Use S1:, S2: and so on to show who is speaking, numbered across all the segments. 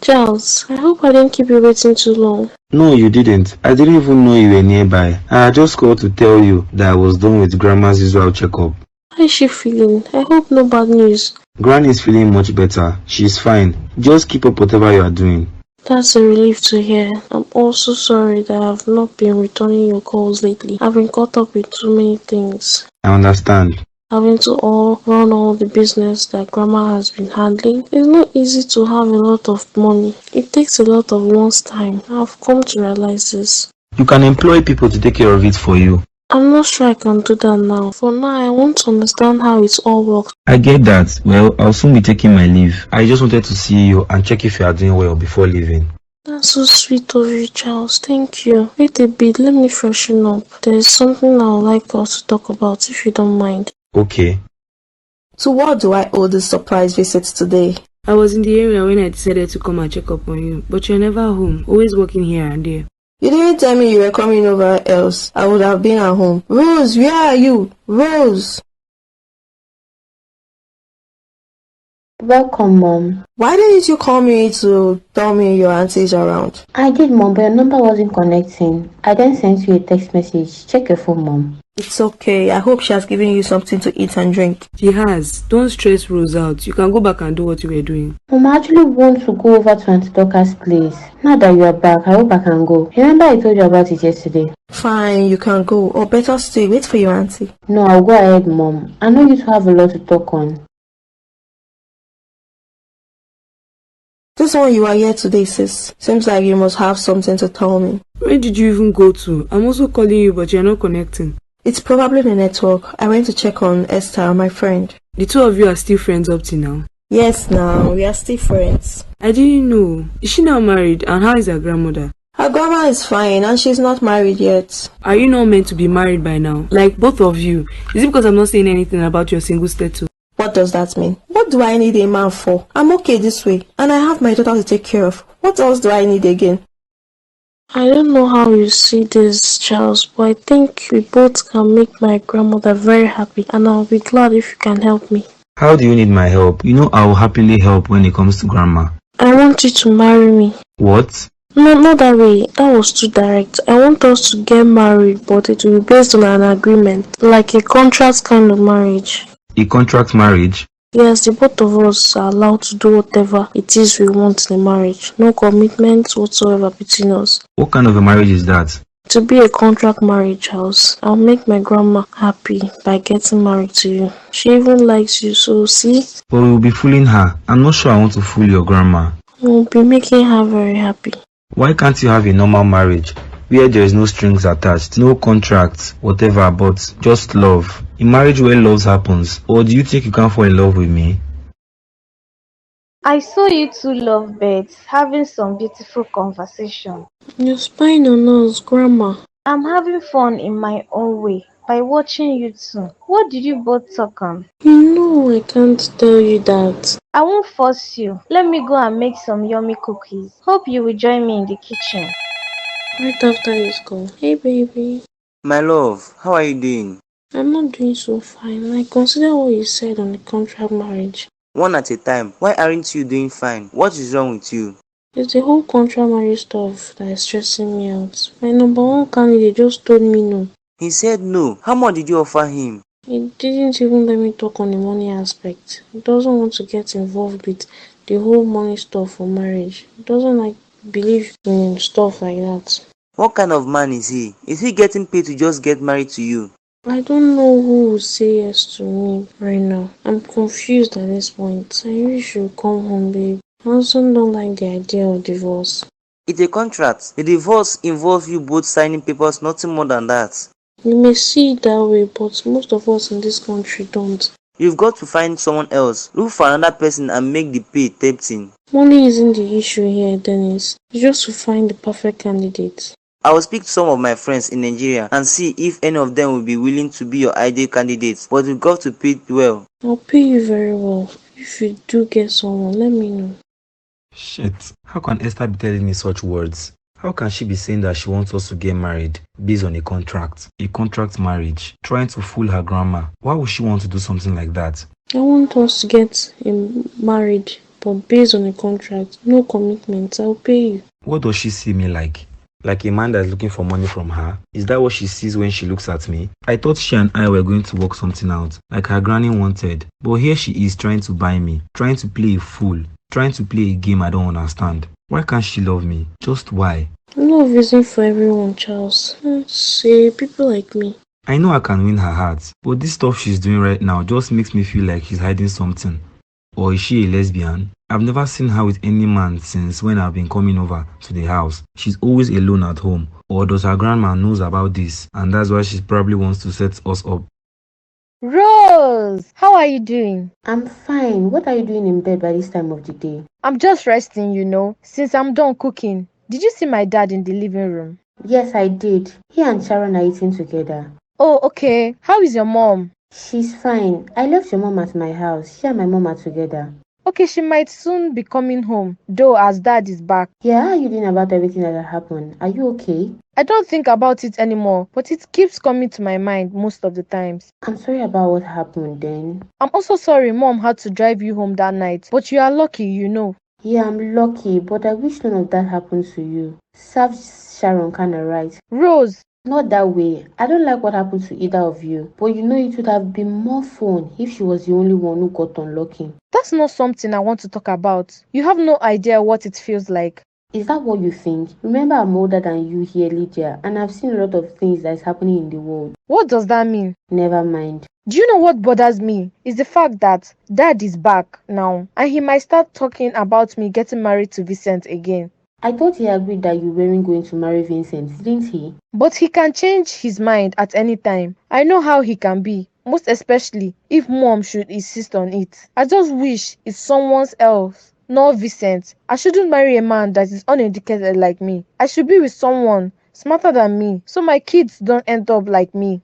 S1: Charles, I hope I didn't keep you waiting too long.
S2: No, you didn't. I didn't even know you were nearby. I just called to tell you that I was done with Grandma's usual checkup.
S1: How is she feeling? I hope no bad news.
S2: Gran is feeling much better. She's fine. Just keep up whatever you are doing.
S1: That's a relief to hear. I'm also sorry that I've not been returning your calls lately. I've been caught up with too many things.
S2: I understand.
S1: Having to run all the business that Grandma has been handling. It's not easy to have a lot of money. It takes a lot of one's time. I've come to realize this.
S2: You can employ people to take care of it for you.
S1: I'm not sure I can do that now. For now, I want to understand how it all works.
S2: I get that. Well, I'll soon be taking my leave. I just wanted to see you and check if you are doing well before leaving.
S1: That's so sweet of you, Charles. Thank you. Wait a bit, let me freshen up. There's something I would like us to talk about, if you don't mind.
S2: Okay.
S3: So what do I owe this surprise visit today?
S4: I was in the area when I decided to come and check up on you, but you're never home, always working here and there.
S3: You didn't tell me you were coming over, else I would have been at home. Rose, where are you? Rose!
S5: Welcome, Mom.
S3: Why didn't you call me to tell me your auntie is around?
S5: I did, Mom, but your number wasn't connecting. I then sent you a text message. Check your phone, Mom.
S3: It's okay. I hope she has given you something to eat and drink.
S4: She has. Don't stress Rose out. You can go back and do what you were doing.
S5: Mom, I actually want to go over to Auntie Dorcas' place. Now that you are back, I hope I can go. Remember I told you about it yesterday?
S3: Fine, you can go. Or better still, wait for your auntie.
S5: No, I'll go ahead, Mom. I know you two have a lot to talk on.
S3: This one you are here today, sis. Seems like you must have something to tell me.
S4: Where did you even go to? I'm also calling you, but you're not connecting.
S3: It's probably the network. I went to check on Esther, my friend.
S4: The two of you are still friends up to now?
S3: Yes, now, we are still friends.
S4: I didn't know. Is she now married, and how is her grandmother?
S3: Her grandma is fine and she's not married yet.
S4: Are you not meant to be married by now? Like both of you? Is it because I'm not saying anything about your single status?
S3: What does that mean? What do I need a man for? I'm okay this way, and I have my daughter to take care of. What else do I need again?
S1: I don't know how you see this, Charles, but I think we both can make my grandmother very happy, and I'll be glad if you can help me.
S2: How do you need my help? You know I will happily help when it comes to Grandma.
S1: I want you to marry me.
S2: What?
S1: No, not that way. That was too direct. I want us to get married, but it will be based on an agreement, like a contract kind of marriage.
S2: A contract marriage?
S1: Yes, the both of us are allowed to do whatever it is we want in a marriage. No commitment whatsoever between us.
S2: What kind of a marriage is that?
S1: To be a contract marriage, Charles. I'll make my grandma happy by getting married to you. She even likes you, so see?
S2: But we will be fooling her. I'm not sure I want to fool your grandma.
S1: We'll be making her very happy.
S2: Why can't you have a normal marriage where there is no strings attached, no contracts, whatever, but just love? A marriage where love happens. Or do you think you can fall in love with me?
S6: I saw you two lovebirds having some beautiful conversation.
S1: You're spying on us, Grandma.
S6: I'm having fun in my own way by watching you two. What did you both talk on?
S1: You know I can't tell you that.
S6: I won't force you. Let me go and make some yummy cookies. Hope you will join me in the kitchen.
S1: Right after this call. Hey, baby.
S7: My love, how are you doing?
S1: I'm not doing so fine. I consider what you said on the contract marriage.
S7: One at a time. Why aren't you doing fine? What is wrong with you?
S1: It's the whole contract marriage stuff that is stressing me out. My number one candidate just told me no.
S7: He said no. How much did you offer him?
S1: He didn't even let me talk on the money aspect. He doesn't want to get involved with the whole money stuff for marriage. He doesn't believe in stuff like that.
S7: What kind of man is he? Is he getting paid to just get married to you?
S1: I don't know who will say yes to me right now. I'm confused at this point. I really should come home, babe. I also don't like the idea of divorce.
S7: It's a contract. The divorce involves you both signing papers, nothing more than that.
S1: You may see it that way, but most of us in this country don't.
S7: You've got to find someone else. Look for another person and make the pay tempting.
S1: Money isn't the issue here, Dennis. It's just to find the perfect candidate.
S7: I will speak to some of my friends in Nigeria and see if any of them will be willing to be your ideal candidate, but you've got to pay well.
S1: I'll pay you very well. If you do get someone, let me know.
S2: Shit, how can Esther be telling me such words? How can she be saying that she wants us to get married based on a contract marriage, trying to fool her grandma? Why would she want to do something like that?
S1: I want us to get married but based on a contract, no commitment, I'll pay you.
S2: What does she see me like? Like a man that's looking for money from her? Is that what she sees when she looks at me? I thought she and I were going to work something out, like her granny wanted. But here she is trying to buy me, trying to play a fool, trying to play a game I don't understand. Why can't she love me? Just why?
S1: Love isn't for everyone, Charles. Say, people like me.
S2: I know I can win her heart, but this stuff she's doing right now just makes me feel like she's hiding something. Or is she a lesbian? I've never seen her with any man since when I've been coming over to the house. She's always alone at home. Or does her grandma knows about this and that's why she probably wants to set us up?
S8: Rose, how are you doing?
S5: I'm fine. What are you doing in bed by this time of the day?
S8: I'm just resting, since I'm done cooking. Did you see my dad in the living room?
S5: Yes, I did. He and Sharon are eating together.
S8: Oh, okay. How is your mom?
S5: She's fine. I left your mom at my house. She and my mom are together.
S8: Okay, she might soon be coming home, though as dad is back.
S5: Yeah, how are you doing about everything that happened? Are you okay?
S8: I don't think about it anymore, but it keeps coming to my mind most of the times.
S5: I'm sorry about what happened then.
S8: I'm also sorry Mom had to drive you home that night, but you are lucky,
S5: Yeah, I'm lucky, but I wish none of that happened to you. Serves Sharon kinda right.
S8: Rose!
S5: Not that way. I don't like what happened to either of you. But it would have been more fun if she was the only one who got unlucky.
S8: That's not something I want to talk about. You have no idea what it feels like.
S5: Is that what you think? Remember, I'm older than you here, Lydia, and I've seen a lot of things that is happening in the world.
S8: What does that mean?
S5: Never mind.
S8: Do you know what bothers me? Is the fact that Dad is back now, and he might start talking about me getting married to Vincent again.
S5: I thought he agreed that you weren't going to marry Vincent, didn't he?
S8: But he can change his mind at any time. I know how he can be, most especially if Mom should insist on it. I just wish it's someone else, not Vincent. I shouldn't marry a man that is uneducated like me. I should be with someone smarter than me, so my kids don't end up like me.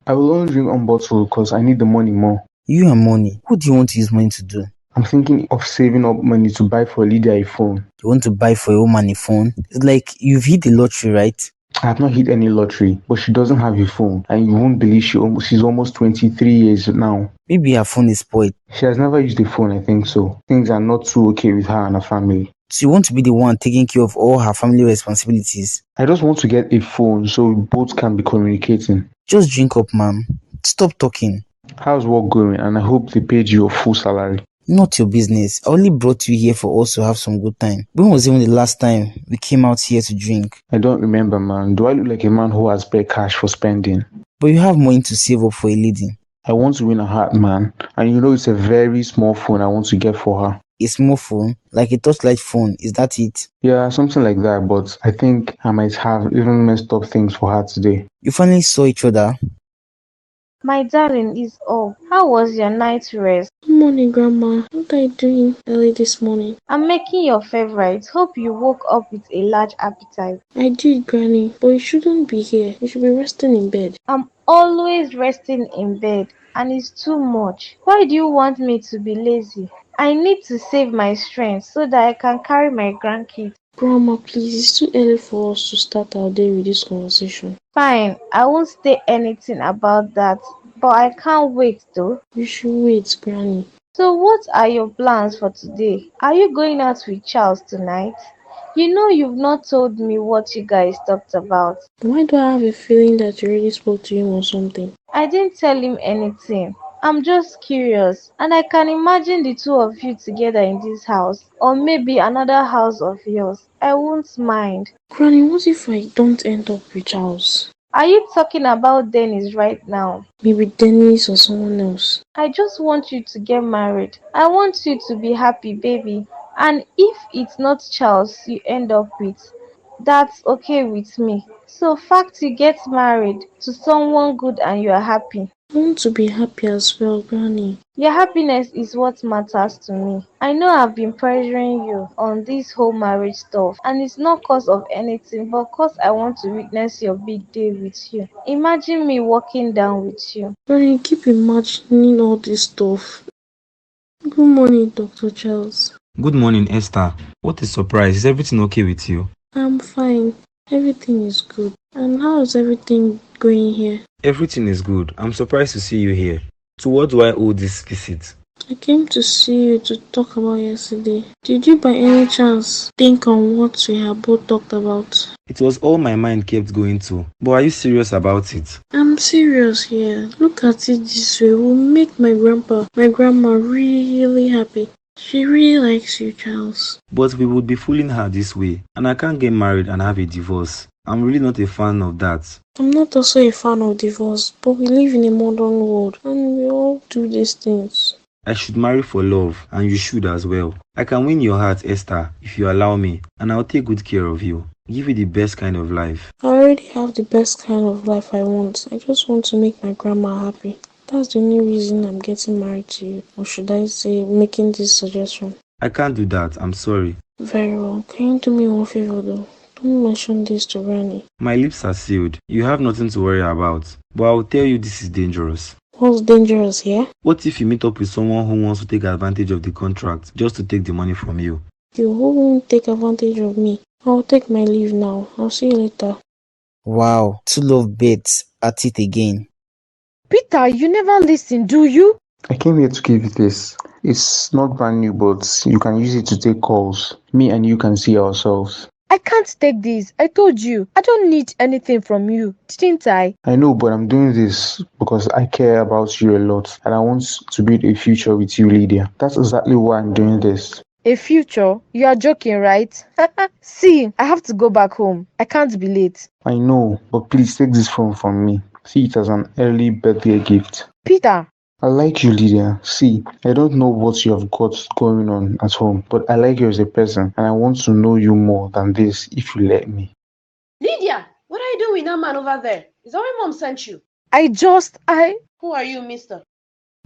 S9: I will only drink on bottle because I need the money more.
S10: You and money? What do you want to use money to do?
S9: I'm thinking of saving up money to buy for Lydia a phone.
S10: You want to buy for a woman a phone? It's like you've hit the lottery, right?
S9: I have not hit any lottery, but she doesn't have a phone, and you won't believe she's almost 23 years now.
S10: Maybe her phone is spoiled.
S9: She has never used a phone, I think so. Things are not too okay with her and her family.
S10: So you want to be the one taking care of all her family responsibilities?
S9: I just want to get a phone so we both can be communicating.
S10: Just drink up, ma'am. Stop talking.
S9: How's work going? And I hope they paid you your full salary.
S10: Not your business. I only brought you here for us to have some good time. When was even the last time we came out here to drink?
S9: I don't remember, man. Do I look like a man who has bare cash for spending?
S10: But you have money to save up for a lady.
S9: I want to win her heart, man. And it's a very small phone I want to get for her.
S10: A small phone? Like a touchlight phone? Is that it?
S9: Yeah, something like that, but I think I might have even messed up things for her today.
S10: You finally saw each other?
S6: My darling is up. How was your night rest?
S1: Good morning, Grandma. What are you doing early this morning?
S6: I'm making your favorite. Hope you woke up with a large appetite.
S1: I did, Granny, but you shouldn't be here. You should be resting in bed.
S6: I'm always resting in bed, and it's too much. Why do you want me to be lazy? I need to save my strength so that I can carry my grandkids.
S1: Grandma, please, it's too early for us to start our day with this conversation.
S6: Fine, I won't say anything about that, but I can't wait though.
S1: You should wait, Granny.
S6: So what are your plans for today? Are you going out with Charles tonight? You've not told me what you guys talked about.
S1: Why do I have a feeling that you already spoke to him or something?
S6: I didn't tell him anything. I'm just curious, and I can imagine the two of you together in this house, or maybe another house of yours. I won't mind.
S1: Granny, what if I don't end up with Charles?
S6: Are you talking about Dennis right now?
S1: Maybe Dennis or someone else.
S6: I just want you to get married. I want you to be happy, baby. And if it's not Charles you end up with, that's okay with me. So fact you get married to someone good and you are happy.
S1: I want to be happy as well, Granny.
S6: Your happiness is what matters to me. I know I've been pressuring you on this whole marriage stuff, and it's not cause of anything but cause I want to witness your big day with you. Imagine me walking down with you.
S1: Granny, keep imagining all this stuff. Good morning, Dr. Charles.
S2: Good morning, Esther. What a surprise. Is everything okay with you?
S1: I'm fine. Everything is good. And how is everything going here?
S2: Everything is good. I'm surprised to see you here. To what do I owe this visit?
S1: I came to see you to talk about yesterday. Did you by any chance think on what we have both talked about?
S2: It was all my mind kept going to. But are you serious about it?
S1: I'm serious here. Look at it this way. We'll make my grandma really happy. She really likes you, Charles.
S2: But we would be fooling her this way, and I can't get married and have a divorce. I'm really not a fan of that.
S1: I'm not also a fan of divorce, but we live in a modern world and we all do these things.
S2: I should marry for love, and you should as well. I can win your heart, Esther, if you allow me, and I'll take good care of you. Give you the best kind of life.
S1: I already have the best kind of life I want. I just want to make my grandma happy. That's the only reason I'm getting married to you. Or should I say, making this suggestion?
S2: I can't do that, I'm sorry.
S1: Very well. Can you do me one favor though? Don't mention this to Granny.
S2: My lips are sealed. You have nothing to worry about. But I'll tell you this is dangerous.
S1: What's dangerous here?
S2: What if you meet up with someone who wants to take advantage of the contract just to take the money from you?
S1: You won't take advantage of me. I'll take my leave now. I'll see you later.
S10: Wow, two love beds at it again.
S8: Peter, you never listen, do you?
S9: I came here to give you this. It's not brand new, but you can use it to take calls. Me and you can see ourselves.
S8: I can't take this. I told you. I don't need anything from you, didn't I?
S9: I know, but I'm doing this because I care about you a lot and I want to build a future with you, Lydia. That's exactly why I'm doing this.
S8: A future? You are joking, right? See, I have to go back home. I can't be late.
S9: I know, but please take this phone from me. See it as an early birthday gift.
S8: Peter.
S9: I like you, Lydia. See, I don't know what you have got going on at home, but I like you as a person and I want to know you more than this if you let me.
S11: Lydia, what are you doing with that man over there? Is that why Mom sent you?
S8: Who
S11: are you, mister?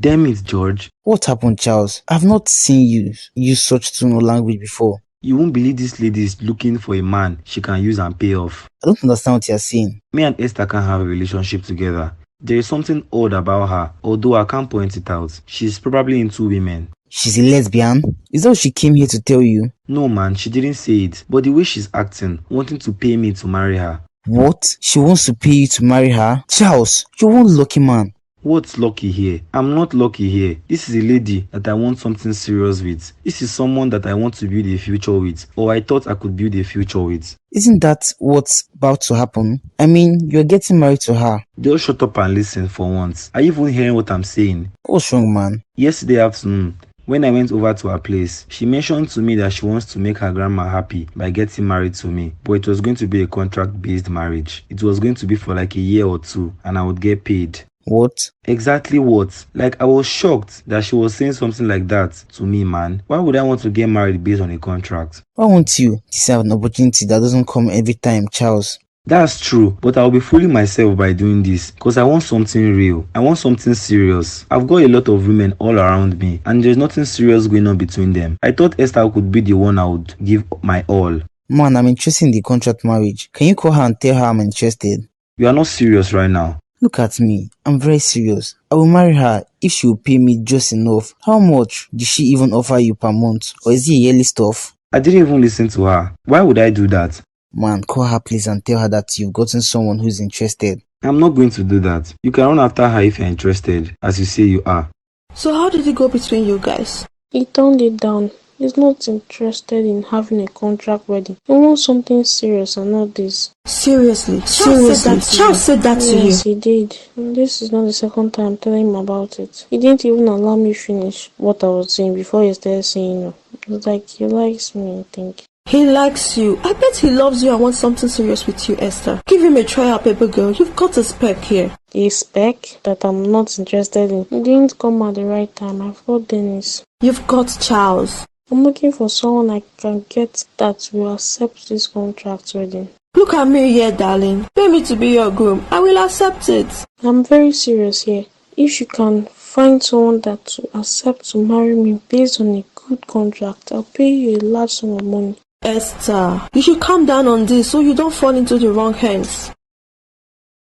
S2: Damn it, George.
S10: What happened, Charles? I've not seen you use such tone of language before.
S2: You won't believe this lady is looking for a man she can use and pay off.
S10: I don't understand what you're saying.
S2: Me and Esther can't have a relationship together. There is something odd about her, although I can't point it out. She's probably into women.
S10: She's a lesbian? Is that what she came here to tell you?
S2: No man, she didn't say it, but the way she's acting, wanting to pay me to marry her.
S10: What? She wants to pay you to marry her? Charles, you're one lucky man.
S2: What's lucky here? I'm not lucky here. This is a lady that I want something serious with. This is someone that I want to build a future with, or I thought I could build a future with.
S10: Isn't that what's about to happen? I mean, you're getting married to her.
S2: Just shut up and listen for once. Are you even hearing what I'm saying?
S10: What's wrong, man?
S2: Yesterday afternoon, when I went over to her place, she mentioned to me that she wants to make her grandma happy by getting married to me. But it was going to be a contract-based marriage. It was going to be for like a year or two, and I would get paid.
S10: What?
S2: Exactly what? Like, I was shocked that she was saying something like that to me, man. Why would I want to get married based on a contract?
S10: Why won't you? This is an opportunity that doesn't come every time, Charles.
S2: That's true, but I'll be fooling myself by doing this because I want something real. I want something serious. I've got a lot of women all around me and there's nothing serious going on between them. I thought Esther could be the one I would give my all.
S10: Man, I'm interested in the contract marriage. Can you call her and tell her I'm interested?
S2: You are not serious right now.
S10: Look at me. I'm very serious. I will marry her if she will pay me just enough. How much did she even offer you per month? Or is it a yearly stuff?
S2: I didn't even listen to her. Why would I do that?
S10: Man, call her please and tell her that you've gotten someone who's interested.
S2: I'm not going to do that. You can run after her if you're interested, as you say you are.
S3: So how did it go between you guys?
S1: He turned it down. He's not interested in having a contract wedding. He wants something serious and not this.
S3: Seriously? Charles said that to you?
S1: Yes, he did. And this is not the second time I'm telling him about it. He didn't even allow me finish what I was saying before he started saying no. It's like he likes me, I think.
S3: He likes you. I bet he loves you and wants something serious with you, Esther. Give him a try, baby girl. You've got a spec here.
S1: A spec that I'm not interested in. He didn't come at the right time. I've got Dennis.
S3: You've got Charles.
S1: I'm looking for someone I can get that will accept this contract wedding.
S3: Look at me here, darling. Pay me to be your groom. I will accept it.
S1: I'm very serious here. If you can find someone that will accept to marry me based on a good contract, I'll pay you a large sum of money.
S3: Esther, you should calm down on this so you don't fall into the wrong hands.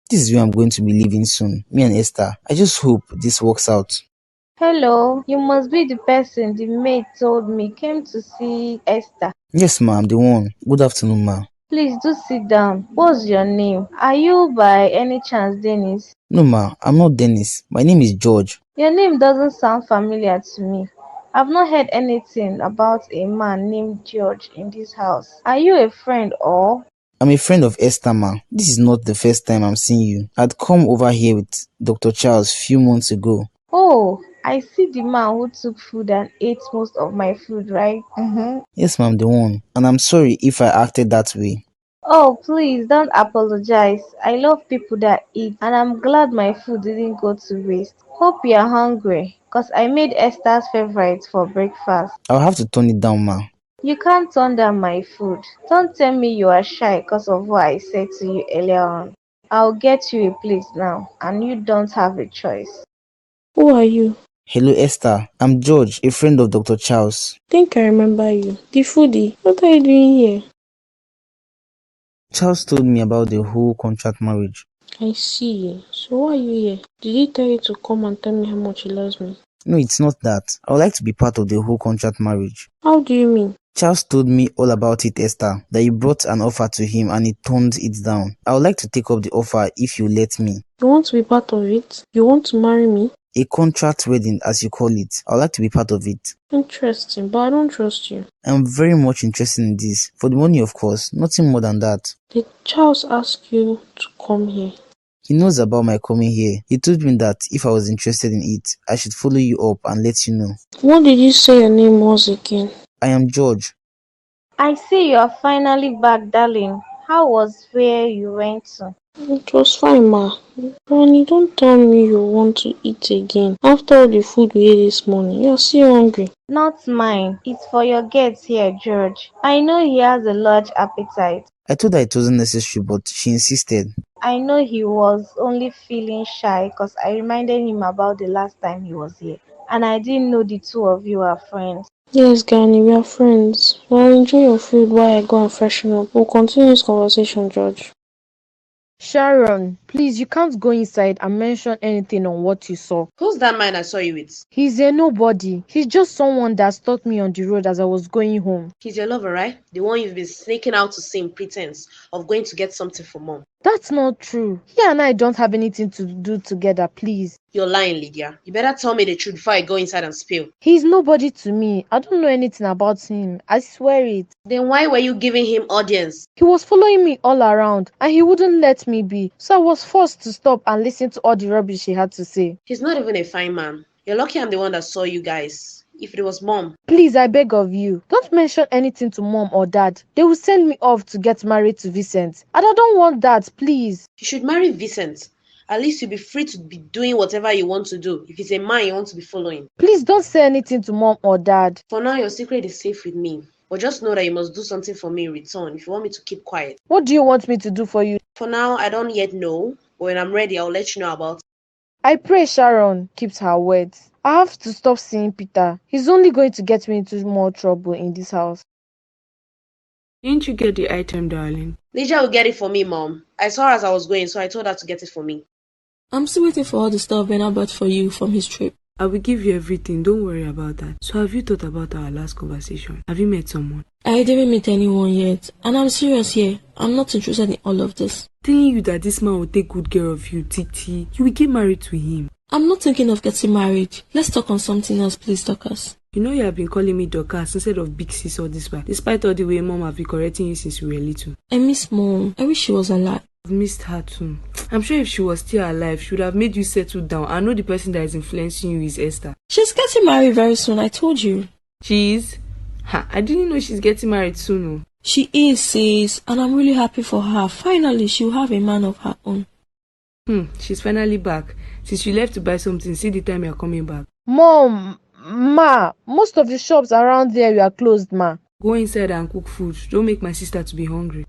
S10: This is where I'm going to be leaving soon. Me and Esther. I just hope this works out.
S6: Hello, you must be the person the maid told me came to see Esther.
S10: Yes, ma, I'm the one. Good afternoon, ma.
S6: Please do sit down. What's your name? Are you by any chance Dennis?
S10: No, ma, I'm not Dennis. My name is George.
S6: Your name doesn't sound familiar to me. I've not heard anything about a man named George in this house. Are you a friend or?
S10: I'm a friend of Esther, ma. This is not the first time I'm seeing you. I'd come over here with Dr. Charles few months ago.
S6: Oh, I see the man who took food and ate most of my food, right?
S10: Yes, ma'am, the one. And I'm sorry if I acted that way.
S6: Oh, please don't apologize. I love people that eat, and I'm glad my food didn't go to waste. Hope you're hungry, cause I made Esther's favorite for breakfast.
S10: I'll have to turn it down, ma.
S6: You can't turn down my food. Don't tell me you are shy because of what I said to you earlier on. I'll get you a plate now, and you don't have a choice.
S1: Who are you?
S10: Hello, Esther. I'm George, a friend of Dr. Charles.
S1: Think I remember you. The foodie. What are you doing here?
S10: Charles told me about the whole contract marriage.
S1: I see. So why are you here? Did he tell you to come and tell me how much he loves me?
S10: No, it's not that. I would like to be part of the whole contract marriage.
S1: How do you mean?
S10: Charles told me all about it, Esther, that you brought an offer to him and he turned it down. I would like to take up the offer if you let me.
S1: You want to be part of it? You want to marry me?
S10: A contract wedding, as you call it. I would like to be part of it.
S1: Interesting, but I don't trust you.
S10: I'm very much interested in this. For the money, of course. Nothing more than that.
S1: Did Charles ask you to come here?
S10: He knows about my coming here. He told me that if I was interested in it, I should follow you up and let you know.
S1: What did you say your name was again?
S10: I am George.
S6: I see you are finally back, darling. How was where you went to?
S1: It was fine, ma. Ronnie, don't tell me you want to eat again. After all the food we ate this morning, you're still hungry.
S6: Not mine. It's for your guests here, George. I know he has a large appetite.
S10: I told her it wasn't necessary, but she insisted.
S6: I know he was only feeling shy because I reminded him about the last time he was here. And I didn't know the two of you are friends.
S1: Yes, Granny, we are friends. Well, enjoy your food while I go and freshen up. We'll continue this conversation, George.
S8: Sharon, please, you can't go inside and mention anything on what you saw.
S11: Who's that man I saw you with?
S8: He's a nobody. He's just someone that stalked me on the road as I was going home.
S11: He's your lover, right? The one you've been sneaking out to see in pretense of going to get something for mom.
S8: That's not true. He and I don't have anything to do together, please.
S11: You're lying, Lydia. You better tell me the truth before I go inside and spill.
S8: He's nobody to me. I don't know anything about him. I swear it.
S11: Then why were you giving him audience?
S8: He was following me all around and he wouldn't let me be. So I was forced to stop and listen to all the rubbish he had to say.
S11: He's not even a fine man. You're lucky I'm the one that saw you guys. If it was mom.
S8: Please, I beg of you, don't mention anything to mom or dad. They will send me off to get married to Vincent. And I don't want that, please.
S11: You should marry Vincent. At least you'll be free to be doing whatever you want to do. If it's a man you want to be following.
S8: Please don't say anything to mom or dad.
S11: For now, your secret is safe with me. But just know that you must do something for me in return if you want me to keep quiet.
S8: What do you want me to do for you?
S11: For now, I don't yet know. But when I'm ready, I'll let you know about it.
S8: I pray Sharon keeps her words. I have to stop seeing Peter. He's only going to get me into more trouble in this house.
S4: Didn't you get the item, darling?
S11: Lydia will get it for me, Mom. I saw her as I was going, so I told her to get it for me.
S3: I'm still waiting for all the stuff Bernard bought for you from his trip.
S4: I will give you everything, don't worry about that. So have you thought about our last conversation? Have you met someone?
S3: I didn't meet anyone yet, and I'm serious here. I'm not interested in all of this.
S4: Telling you that this man will take good care of you, Titi. You will get married to him.
S3: I'm not thinking of getting married. Let's talk on something else, please, Dorcas.
S4: You know you have been calling me Dorcas instead of Big Sis all this while, despite all the way Mom have been correcting you since you were little.
S3: I miss Mom. I wish she was alive.
S4: I've missed her too. I'm sure if she was still alive, she would have made you settle down. I know the person that is influencing you is Esther.
S3: She's getting married very soon, I told you.
S4: She is? Ha, I didn't know she's getting married soon.
S3: She is, sis, and I'm really happy for her. Finally, she'll have a man of her own.
S4: She's finally back. Since you left to buy something, see the time you're coming back.
S8: Mom, Ma, most of the shops around there were closed, Ma.
S4: Go inside and cook food. Don't make my sister to be hungry.